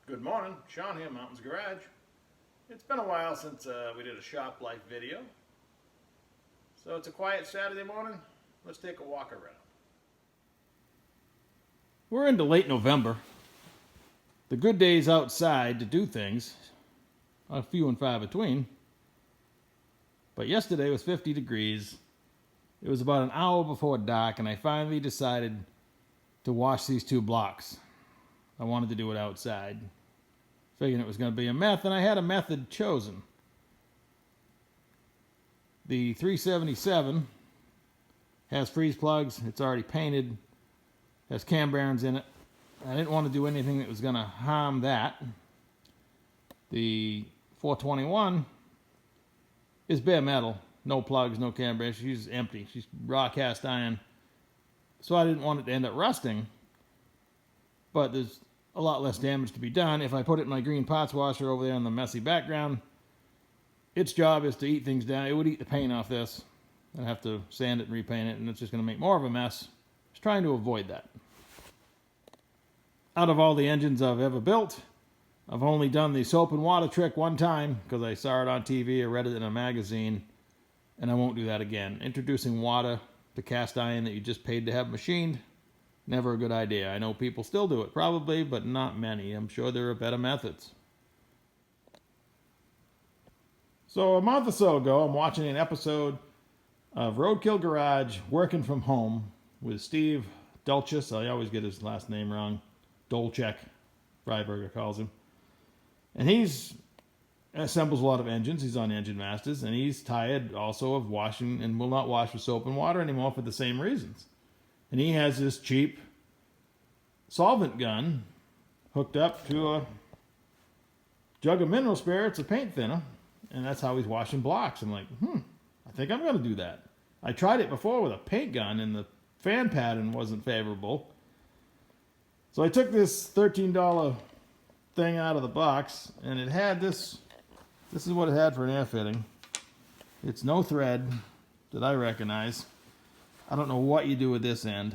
Good morning, Sean here, Mountains Garage. It's been a while since we did a shop life video. So it's a quiet Saturday morning. Let's take a walk around. We're into late November. The good days outside to do things are few and far between. But yesterday was 50 degrees. It was about an hour before dark and I finally decided to wash these two blocks. I wanted to do it outside. Figuring it was going to be a method, and I had a method chosen. The 377 has freeze plugs. It's already painted. Has cam bearings in it. I didn't want to do anything that was going to harm that. The 421 is bare metal. No plugs, no cam bearings. She's empty. She's raw cast iron. So I didn't want it to end up rusting. But there's a lot less damage to be done if I put it in my green parts washer over there in the messy background. Its job is to eat things down. It would eat the paint off this. I'd have to sand it and repaint it, and it's just going to make more of a mess. Just trying to avoid that. Out of all the engines I've ever built, I've only done the soap and water trick one time because I saw it on TV or read it in a magazine, and I won't do that again. Introducing water to cast iron that you just paid to have machined, never a good idea. I know people still do it, probably, but not many. I'm sure there are better methods. So a month or so ago, I'm watching an episode of Roadkill Garage, Working From Home, with Steve Dulcis. I always get his last name wrong. Dolchek, Freiberger calls him. And he's assembles a lot of engines. He's on Engine Masters, and he's tired also of washing and will not wash with soap and water anymore for the same reasons. And he has this cheap solvent gun hooked up to a jug of mineral spirits, a paint thinner, and that's how he's washing blocks. I'm like, I think I'm going to do that. I tried it before with a paint gun, and the fan pattern wasn't favorable. So I took this $13 thing out of the box, and it had this. This is what it had for an air fitting. It's no thread that I recognize. I don't know what you do with this end.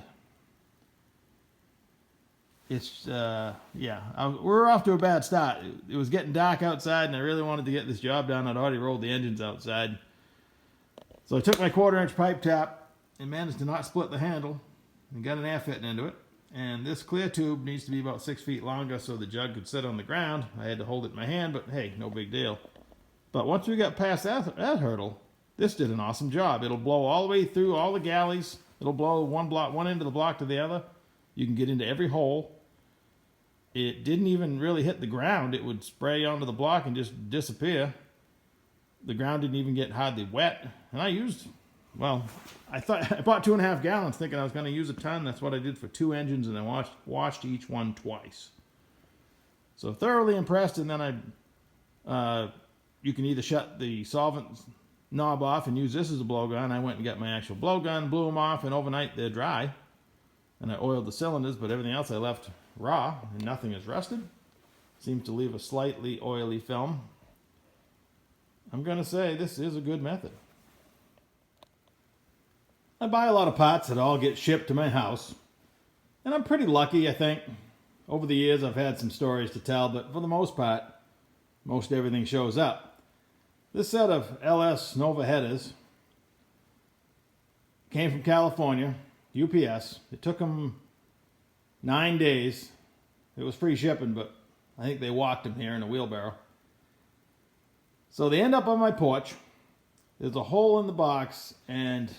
It's, we're off to a bad start. It was getting dark outside, and I really wanted to get this job done. I'd already rolled the engines outside. So I took my 1/4-inch pipe tap and managed to not split the handle and got an air fitting into it. And this clear tube needs to be about 6 feet longer so the jug could sit on the ground. I had to hold it in my hand, but hey, no big deal. But once we got past that hurdle, this did an awesome job. It'll blow all the way through all the galleys. It'll blow one end of the block to the other. You can get into every hole. It didn't even really hit the ground. It would spray onto the block and just disappear. The ground didn't even get hardly wet. And I bought 2.5 gallons thinking I was going to use a ton. That's what I did for 2 engines, and I washed each one twice. So thoroughly impressed, and then you can either shut the solvent knob off and use this as a blowgun. I went and got my actual blowgun, blew them off, and overnight they're dry. And I oiled the cylinders, but everything else I left raw, and nothing is rusted. Seems to leave a slightly oily film. I'm going to say this is a good method. I buy a lot of parts that all get shipped to my house. And I'm pretty lucky, I think. Over the years I've had some stories to tell, but for the most part, most everything shows up. This set of LS Nova headers came from California, UPS. It took them 9 days. It was free shipping, but I think they walked them here in a wheelbarrow. So they end up on my porch. There's a hole in the box, and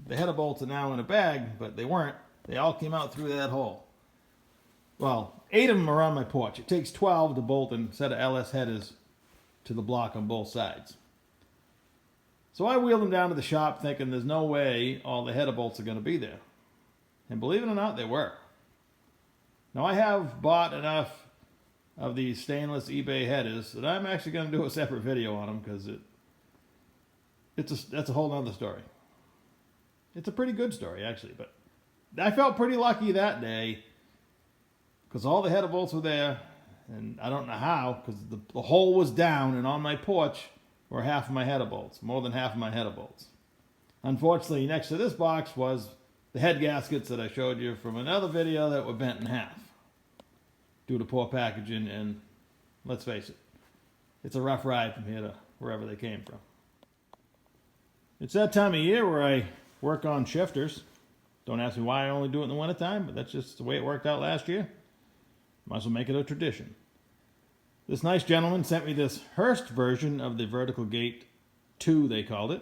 the header bolts are now in a bag, but they weren't. They all came out through that hole. Well, 8 of them are on my porch. It takes 12 to bolt a set of LS headers to the block on both sides. So I wheeled them down to the shop thinking there's no way all the header bolts are going to be there. And believe it or not, they were. Now I have bought enough of these stainless eBay headers that I'm actually going to do a separate video on them because that's a whole other story. It's a pretty good story actually, but I felt pretty lucky that day because all the header bolts were there. And I don't know how, because the hole was down, and on my porch were half of my header bolts, more than half of my header bolts. Unfortunately, next to this box was the head gaskets that I showed you from another video that were bent in half due to poor packaging and let's face it. It's a rough ride from here to wherever they came from. It's that time of year where I work on shifters. Don't ask me why I only do it in the wintertime, but that's just the way it worked out last year. Might as well make it a tradition. This nice gentleman sent me this Hurst version of the Vertical Gate 2, they called it.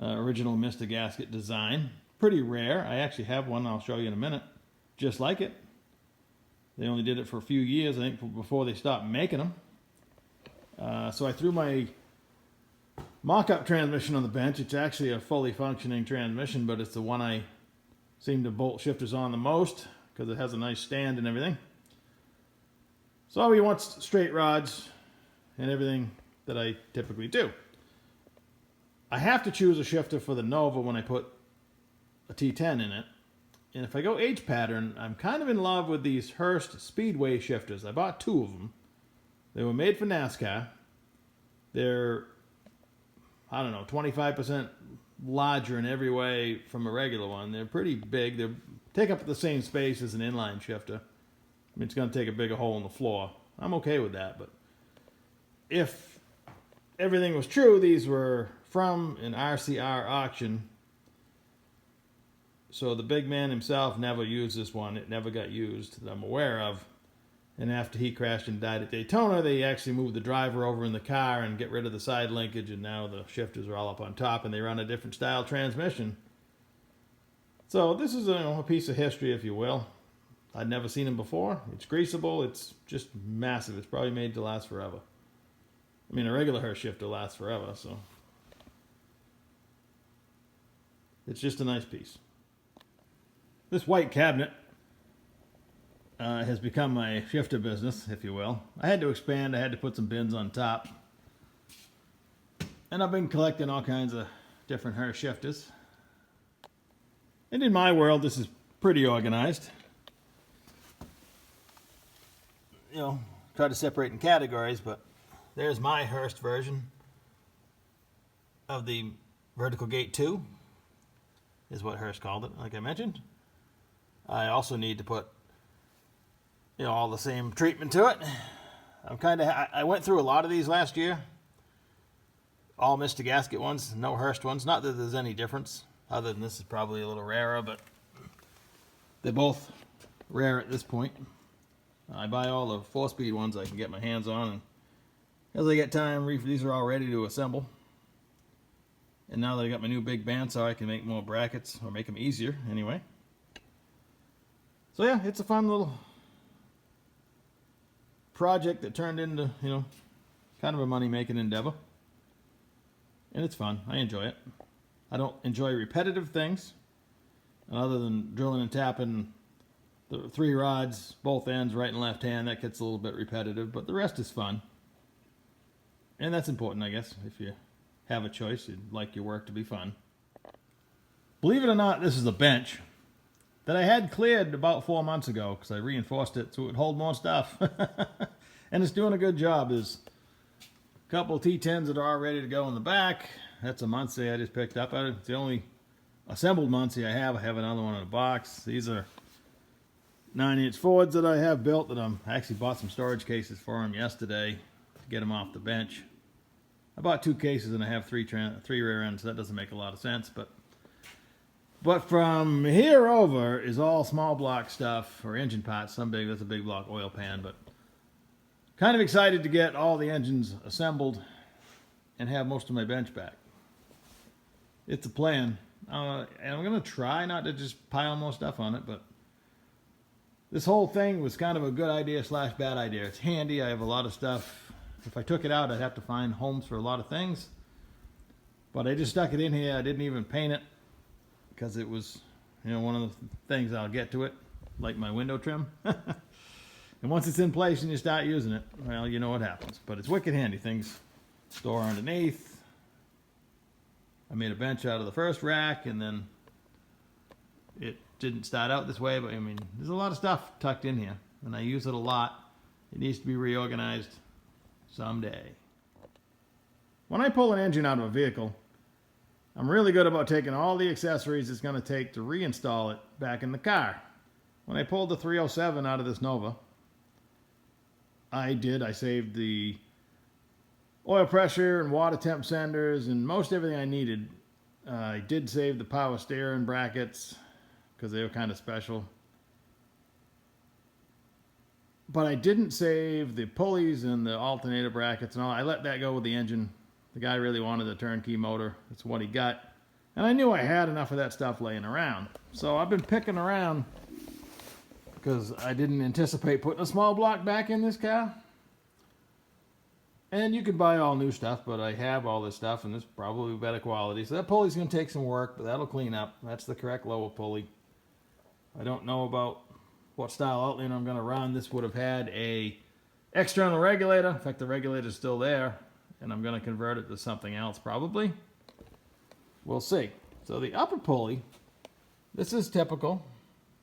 Original Mr. Gasket design. Pretty rare. I actually have one I'll show you in a minute. Just like it. They only did it for a few years, I think, before they stopped making them. So I threw my mock-up transmission on the bench. It's actually a fully functioning transmission, but it's the one I seem to bolt shifters on the most because it has a nice stand and everything. So he wants straight rods and everything that I typically do. I have to choose a shifter for the Nova when I put a T10 in it. And if I go H pattern, I'm kind of in love with these Hurst Speedway shifters. I bought 2 of them. They were made for NASCAR. They're, I don't know, 25% larger in every way from a regular one. They're pretty big. They take up the same space as an inline shifter. I mean, it's going to take a bigger hole in the floor. I'm okay with that, but if everything was true, these were from an RCR auction. So the big man himself never used this one. It never got used that I'm aware of. And after he crashed and died at Daytona, they actually moved the driver over in the car and get rid of the side linkage, and now the shifters are all up on top and they run a different style transmission. So this is a piece of history, if you will. I'd never seen them before. It's greasable. It's just massive. It's probably made to last forever. I mean, a regular Hurst shifter lasts forever, so it's just a nice piece. This white cabinet has become my shifter business, if you will. I had to expand. I had to put some bins on top. And I've been collecting all kinds of different Hurst shifters. And in my world, this is pretty organized. You know, try to separate in categories, but there's my Hurst version of the Vertical Gate 2, is what Hurst called it, like I mentioned. I also need to put, all the same treatment to it. I went through a lot of these last year. All Mr. Gasket ones, no Hurst ones. Not that there's any difference, other than this is probably a little rarer, but they're both rare at this point. I buy all the 4-speed ones I can get my hands on, and as I get time, these are all ready to assemble. And now that I got my new big bandsaw, I can make more brackets, or make them easier anyway. So yeah, it's a fun little project that turned into, kind of a money-making endeavor. And it's fun. I enjoy it. I don't enjoy repetitive things. And other than drilling and tapping the 3 rods, both ends, right and left hand, that gets a little bit repetitive. But the rest is fun. And that's important, I guess. If you have a choice, you'd like your work to be fun. Believe it or not, this is a bench that I had cleared about 4 months ago because I reinforced it so it would hold more stuff. And it's doing a good job. There's a couple T10s that are all ready to go in the back. That's a Muncie I just picked up. It's the only assembled Muncie I have. I have another one in a box. These are 9-inch Fords that I have built that I actually bought some storage cases for them yesterday to get them off the bench. I bought 2 cases and I have 3 rear ends, so that doesn't make a lot of sense. But from here over is all small block stuff, or engine parts. That's a big block oil pan, but kind of excited to get all the engines assembled and have most of my bench back. It's a plan. And I'm going to try not to just pile more stuff on it, but this whole thing was kind of a good idea / bad idea. It's handy. I have a lot of stuff. If I took it out, I'd have to find homes for a lot of things. But I just stuck it in here. I didn't even paint it because it was, one of the things I'll get to it, like my window trim. And once it's in place and you start using it, well, you know what happens. But it's wicked handy. Things store underneath. I made a bench out of the first rack, and then it didn't start out this way, but there's a lot of stuff tucked in here, and I use it a lot. It needs to be reorganized someday. When I pull an engine out of a vehicle, I'm really good about taking all the accessories it's going to take to reinstall it back in the car. When I pulled the 307 out of this Nova, I saved the oil pressure and water temp senders and most everything I needed. I did save the power steering brackets because they were kind of special. But I didn't save the pulleys and the alternator brackets and all. I let that go with the engine. The guy really wanted a turnkey motor. That's what he got. And I knew I had enough of that stuff laying around. So I've been picking around because I didn't anticipate putting a small block back in this car. And you can buy all new stuff, but I have all this stuff and it's probably better quality. So that pulley's going to take some work, but that'll clean up. That's the correct lower pulley. I don't know about what style outlet I'm going to run. This would have had a external regulator. In fact, the regulator's still there, and I'm going to convert it to something else probably. We'll see. So the upper pulley, this is typical.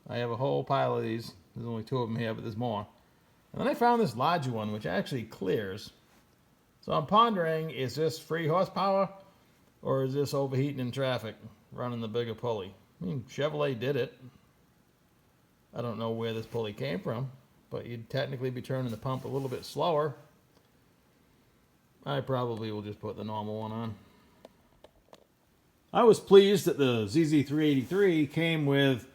I have a whole pile of these. There's only 2 of them here, but there's more. And then I found this larger one, which actually clears. So I'm pondering, is this free horsepower, or is this overheating in traffic, running the bigger pulley? I mean, Chevrolet did it. I don't know where this pulley came from, but you'd technically be turning the pump a little bit slower. I probably will just put the normal one on. I was pleased that the ZZ383 came with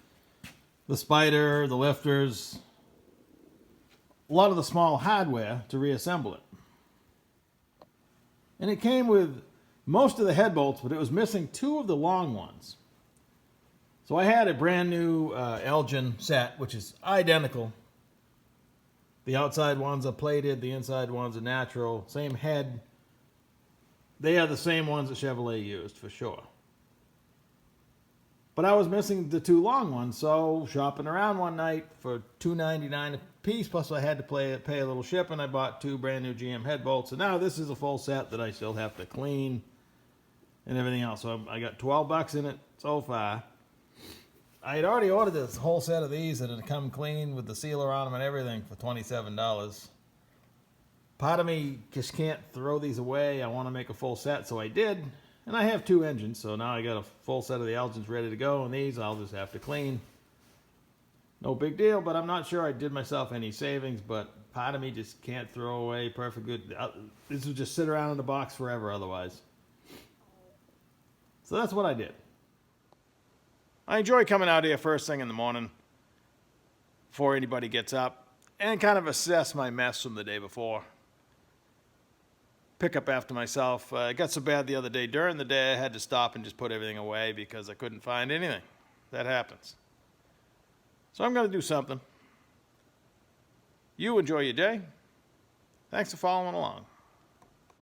the spider, the lifters, a lot of the small hardware to reassemble it. And it came with most of the head bolts, but it was missing 2 of the long ones. So I had a brand new Elgin set, which is identical. The outside ones are plated, the inside ones are natural, same head. They are the same ones that Chevrolet used, for sure. But I was missing the 2 long ones, so shopping around one night for $2.99 a piece, plus I had to pay a little shipping. I bought 2 brand new GM head bolts, and now this is a full set that I still have to clean and everything else. So I got $12 in it so far. I had already ordered this whole set of these that had come clean with the sealer on them and everything for $27. Part of me just can't throw these away. I want to make a full set, so I did. And I have 2 engines, so now I got a full set of the Elgins ready to go, and these I'll just have to clean. No big deal, but I'm not sure I did myself any savings, but part of me just can't throw away perfect good. This would just sit around in the box forever otherwise. So that's what I did. I enjoy coming out here first thing in the morning before anybody gets up and kind of assess my mess from the day before. Pick up after myself. It got so bad the other day. During the day, I had to stop and just put everything away because I couldn't find anything. That happens. So I'm going to do something. You enjoy your day. Thanks for following along.